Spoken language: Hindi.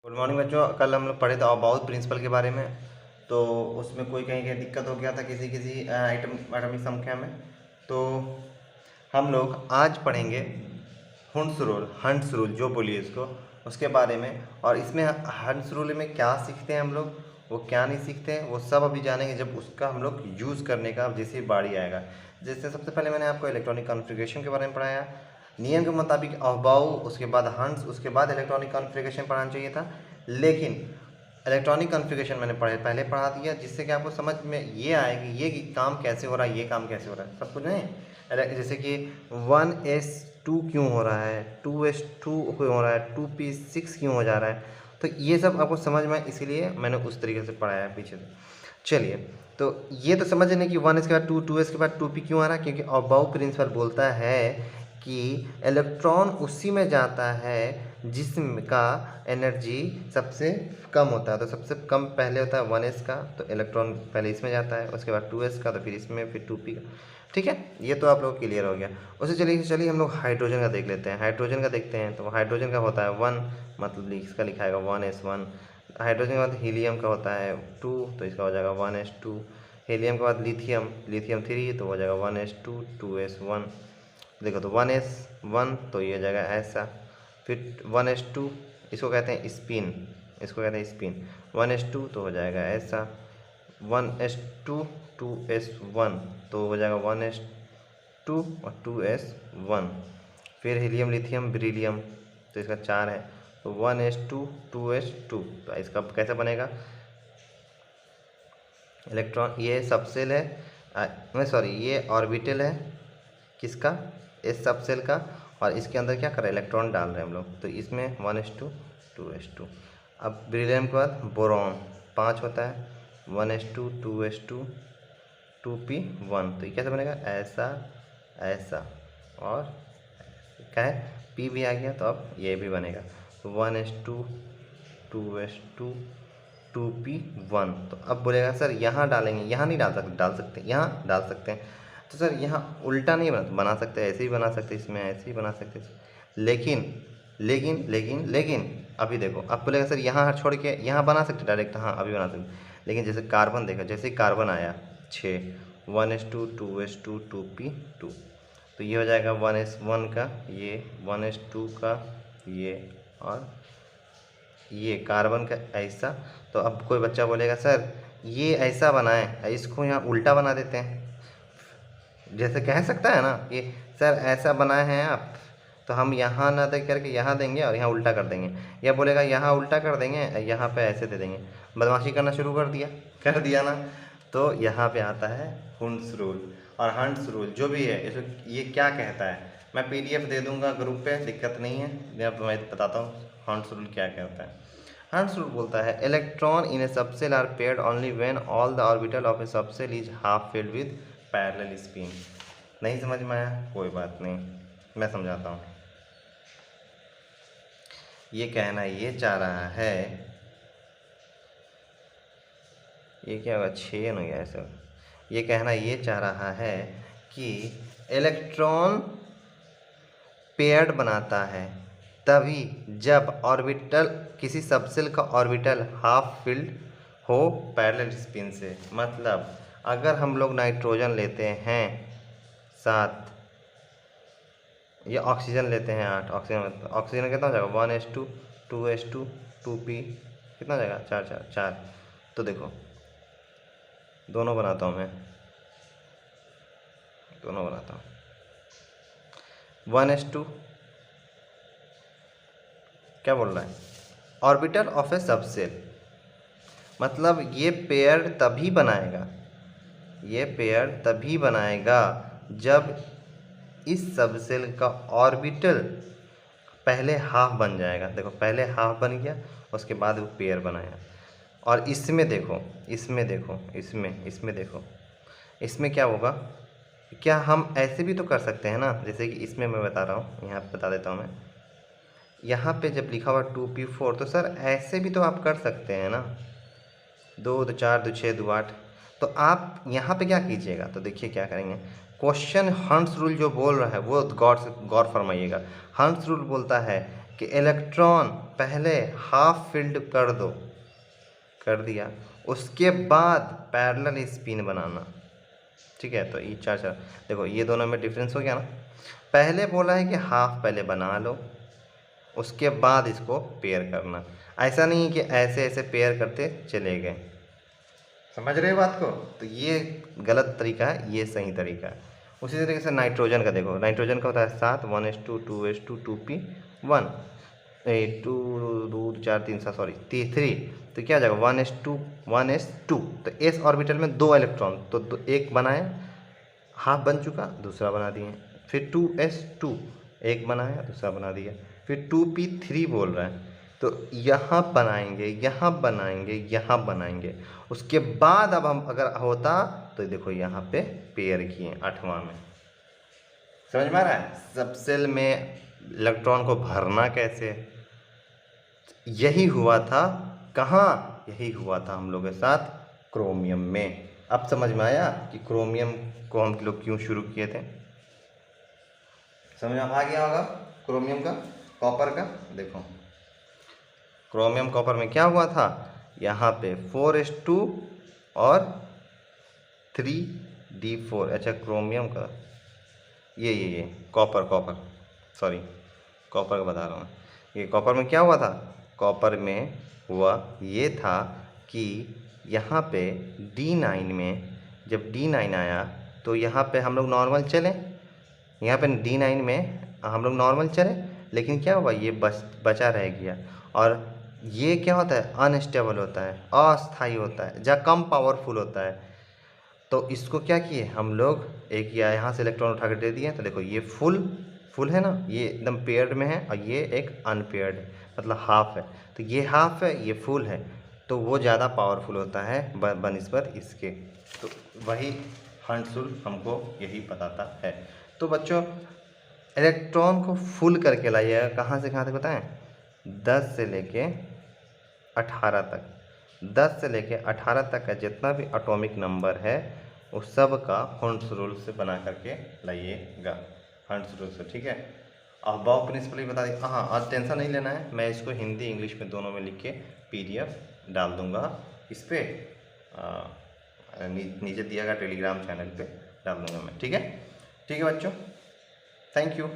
गुड मॉर्निंग बच्चों। कल हम लोग पढ़े थे अबाउट प्रिंसिपल के बारे में। तो उसमें कोई कहीं कहीं दिक्कत हो गया था किसी किसी एटॉमिक संख्या में। तो हम लोग आज पढ़ेंगे हंट्स रूल जो बोलिए इसको, उसके बारे में। और इसमें हंट्स रूल में क्या सीखते हैं हम लोग, वो क्या नहीं सीखते हैं, वो सब अभी जानेंगे जब उसका हम लोग यूज़ करने का जैसे बारी आएगा। जैसे सबसे पहले मैंने आपको इलेक्ट्रॉनिक कॉन्फ़िगरेशन के बारे में पढ़ाया, नियम के मुताबिक अबाउ, उसके बाद हंट्स, उसके बाद इलेक्ट्रॉनिक कॉन्फ़िगरेशन पढ़ाना चाहिए था। लेकिन इलेक्ट्रॉनिक कॉन्फ़िगरेशन मैंने पहले पढ़ा दिया, जिससे कि आपको समझ में ये आए कि ये काम कैसे हो रहा है, ये काम कैसे हो रहा है, सब कुछ नहीं। जैसे कि 1s2 क्यों हो रहा है, 2s2 क्यों हो रहा है, 2p6 क्यों हो जा रहा है, तो ये सब आपको समझ में, इसीलिए मैंने उस तरीके से पढ़ाया है पीछे से। चलिए, तो ये तो समझ लें कि 1s के बाद 2, 2s के बाद 2p क्यों आ रहा है, क्योंकि अबाउ प्रिंसिपल बोलता है कि इलेक्ट्रॉन उसी में जाता है जिसम का एनर्जी सबसे कम होता है। तो सबसे कम पहले होता है 1s का, तो इलेक्ट्रॉन पहले इसमें जाता है, उसके बाद 2s का, तो फिर इसमें, फिर 2p का। ठीक है, ये तो आप लोग क्लियर हो गया। उसे चलिए हम लोग हाइड्रोजन का देख लेते हैं। हाइड्रोजन का देखते हैं, तो हाइड्रोजन का होता है 1, मतलब इसका लिखा है 1s1। हाइड्रोजन के बाद हीलियम का होता है 2, तो इसका हो जाएगा 1s2। हीलियम के बाद लिथियम 3, तो हो जाएगा 1s2, 2s1। देखो तो 1s1, तो ये हो जाएगा ऐसा। फिर 1s2, इसको कहते हैं स्पिन, 1s2 तो हो जाएगा ऐसा। 1s2, 2s1, तो हो जाएगा 1s2 और 2s1। फिर हीलियम, लिथियम, बेरिलियम, तो इसका 4 है, तो 1s2, 2s2। तो इसका कैसे बनेगा इलेक्ट्रॉन, ये सबसेल है, सॉरी ये ऑर्बिटल है किसका, इस सबसेल का, और इसके अंदर क्या कर रहे हैं, इलेक्ट्रॉन डाल रहे हैं हम लोग। तो इसमें 1s2, 2s2। अब बेरिलियम के बाद बोरॉन 5 होता है, 1s2, 2s2, 2p1। तो ये कैसे बनेगा, ऐसा ऐसा और क्या है, p भी आ गया, तो अब ये भी बनेगा। तो 1s2, 2s2, 2p1। तो अब बोलेगा सर यहाँ डालेंगे, यहाँ नहीं डाल सकते, यहाँ डाल सकते हैं। तो सर यहाँ उल्टा नहीं बना सकते, ऐसे ही बना सकते, इसमें ऐसे ही बना सकते। लेकिन लेकिन लेकिन लेकिन अभी देखो, अब बोलेगा सर यहाँ छोड़ के यहाँ बना सकते डायरेक्ट, हाँ अभी बना सकते। लेकिन जैसे कार्बन देखो, जैसे कार्बन आया 6, 1s2, 2s2, 2p2। तो ये हो जाएगा 1s1 का, ये 1s2 का, ये और ये कार्बन का ऐसा। तो अब कोई बच्चा बोलेगा सर ये ऐसा बनाए, इसको यहाँ उल्टा बना देते हैं, जैसे कह सकता है ना कि सर ऐसा बनाए हैं आप, तो हम यहाँ ना दे करके यहाँ देंगे और यहाँ उल्टा कर देंगे, या बोलेगा यहाँ उल्टा कर देंगे, यहाँ पे ऐसे दे देंगे। बदमाशी करना शुरू कर दिया ना। तो यहाँ पे आता है हंट्स रूल। और हंट्स रूल जो भी है, इसको ये क्या कहता है, मैं PDF दे दूंगा ग्रुप पे, दिक्कत नहीं है, मैं बताता हूँ हंट्स रूल क्या कहता है। हंट्स रूल बोलता है electron in a subshell are paired only when all the orbital of a subshell is half filled with parallel spin. नहीं समझ में आया, कोई बात नहीं, मैं समझाता हूँ। ये कहना ये चाह रहा है, ये क्या होगा, 6 हो गया ऐसा। ये कहना ये चाह रहा है कि इलेक्ट्रॉन पेयर्ड बनाता है तभी जब ऑर्बिटल, किसी सबसेल का ऑर्बिटल हाफ फिल्ड हो पैरेलल स्पिन से। मतलब अगर हम लोग नाइट्रोजन लेते हैं 7, ये ऑक्सीजन लेते हैं 8, ऑक्सीजन कितना हो जाएगा, 1s2, 2s2, 2p, कितना हो जाएगा, 4 4 4। तो देखो दोनों बनाता हूँ मैं, 1s2 क्या बोल रहा है, ऑर्बिटल ऑफ ए सबसेल, मतलब ये पेयर तभी बनाएगा जब इस सबसेल का ऑर्बिटल पहले हाफ बन जाएगा। देखो पहले हाफ बन गया, उसके बाद वो पेयर बनाया। और इसमें देखो, इसमें क्या होगा, क्या हम ऐसे भी तो कर सकते हैं ना, जैसे कि इसमें मैं बता रहा हूँ, यहाँ पे बता देता हूँ मैं। यहाँ पे जब लिखा हुआ 2p4, तो सर ऐसे भी तो आप कर सकते हैं ना, 2 2 4 2 6 2 8। तो आप यहाँ पे क्या कीजिएगा, तो देखिए क्या करेंगे। क्वेश्चन हंट्स रूल जो बोल रहा है वो गौर फरमाइएगा। हंट्स रूल बोलता है कि इलेक्ट्रॉन पहले हाफ फिल्ड कर दो, कर दिया, उसके बाद पैरेलल स्पिन बनाना। ठीक है, तो ये चार चार देखो, ये दोनों में डिफरेंस हो गया ना। पहले बोला है कि हाफ पहले बना लो, उसके बाद इसको पेयर करना। ऐसा नहीं है कि ऐसे ऐसे पेयर करते चले गए। समझ रहे हो बात को? तो ये गलत तरीका है, ये सही तरीका है। उसी तरीके से नाइट्रोजन का देखो, नाइट्रोजन का होता है 7 1:2 2:2 2p 1 2 2 4 3 7 सॉरी 3। तो क्या हो जाएगा 1:2 1:2। तो s ऑर्बिटल में 2 इलेक्ट्रॉन, तो एक बनाया, हाफ बन चुका, दूसरा बना दिए। फिर 2s2 एक बनाया, दूसरा बना दिया। फिर 2p3 बोल रहा है, तो यहाँ बनाएंगे, यहाँ बनाएंगे, यहाँ बनाएंगे। उसके बाद अब हम अगर होता तो देखो यहाँ पे पेयर किए 8वां में। समझ में आ रहा है? सब सेल में इलेक्ट्रॉन को भरना कैसे, यही हुआ था। कहाँ? यही हुआ था हम लोग के साथ क्रोमियम में। अब समझ में आया कि क्रोमियम को हम लोग क्यों शुरू किए थे? समझ में आ गया होगा क्रोमियम का, कॉपर का। देखो क्रोमियम कॉपर में क्या हुआ था, यहाँ पे 4:2 और 3d4। अच्छा क्रोमियम का ये कॉपर सॉरी, कॉपर का बता रहा हूँ। ये कॉपर में क्या हुआ था, कॉपर में हुआ ये था कि यहाँ पे D9 में जब D9 आया तो यहाँ पे हम लोग नॉर्मल चले, यहाँ पे D9 में हम लोग नॉर्मल चले, लेकिन क्या हुआ, ये बचा रह गया। और ये क्या होता है, अनस्टेबल होता है, अस्थाई होता है, या कम पावरफुल होता है। तो इसको क्या किए हम लोग, एक या यहाँ से इलेक्ट्रॉन उठा कर दे दिए। तो देखो ये फुल है ना, ये एकदम पेयर्ड में है, और ये एक अनपेयर्ड है, मतलब हाफ है। तो ये हाफ है, ये फुल है, तो वो ज़्यादा पावरफुल होता है बनिस्बत इसके। तो वही हंट्स रूल हमको यही बताता है। तो बच्चों इलेक्ट्रॉन को फुल करके लाइएगा, कहाँ से कहाँ तक बताएं, 10 से लेके 18 तक। 10 से लेके 18 तक का जितना भी एटॉमिक नंबर है उस सब का हंट्स रूल से बना करके लाइएगा, हंट्स रूल से। ठीक है, अब बाउ प्रिंसिपल ही बता दी। हाँ, आज टेंशन नहीं लेना है, मैं इसको हिंदी इंग्लिश में दोनों में लिख के PDF डाल दूंगा इस पर, नीचे दिया गया टेलीग्राम चैनल पे डाल दूंगा मैं। ठीक है बच्चों, थैंक यू।